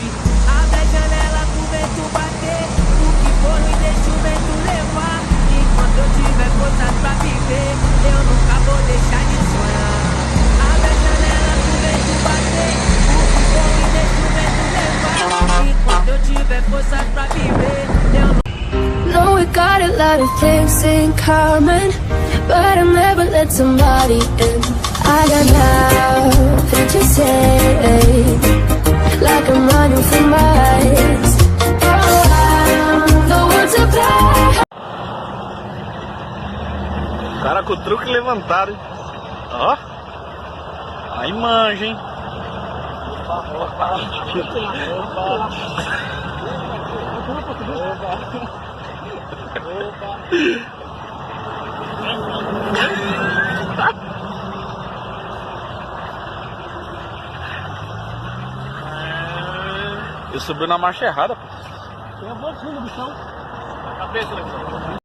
noite. Abre a janela pro vento bater, o que for ruim deixa o vento levar. Enquanto eu tiver forças pra viver, eu nunca vou deixar de sonhar. Abre a janela pro vento bater, o que for ruim deixa o vento levar. Enquanto eu tiver forças pra viver, eu nunca. No, we got a lot of things in common, but I'll never let somebody in. I got nothing to say, like I'm running for miles. Oh, I'm the one to play. Cara com o truque levantado, hein? Ó. Aí manja, hein? Eu subi na marcha errada, pô. Tem a boquinha do bichão. A cabeça, né?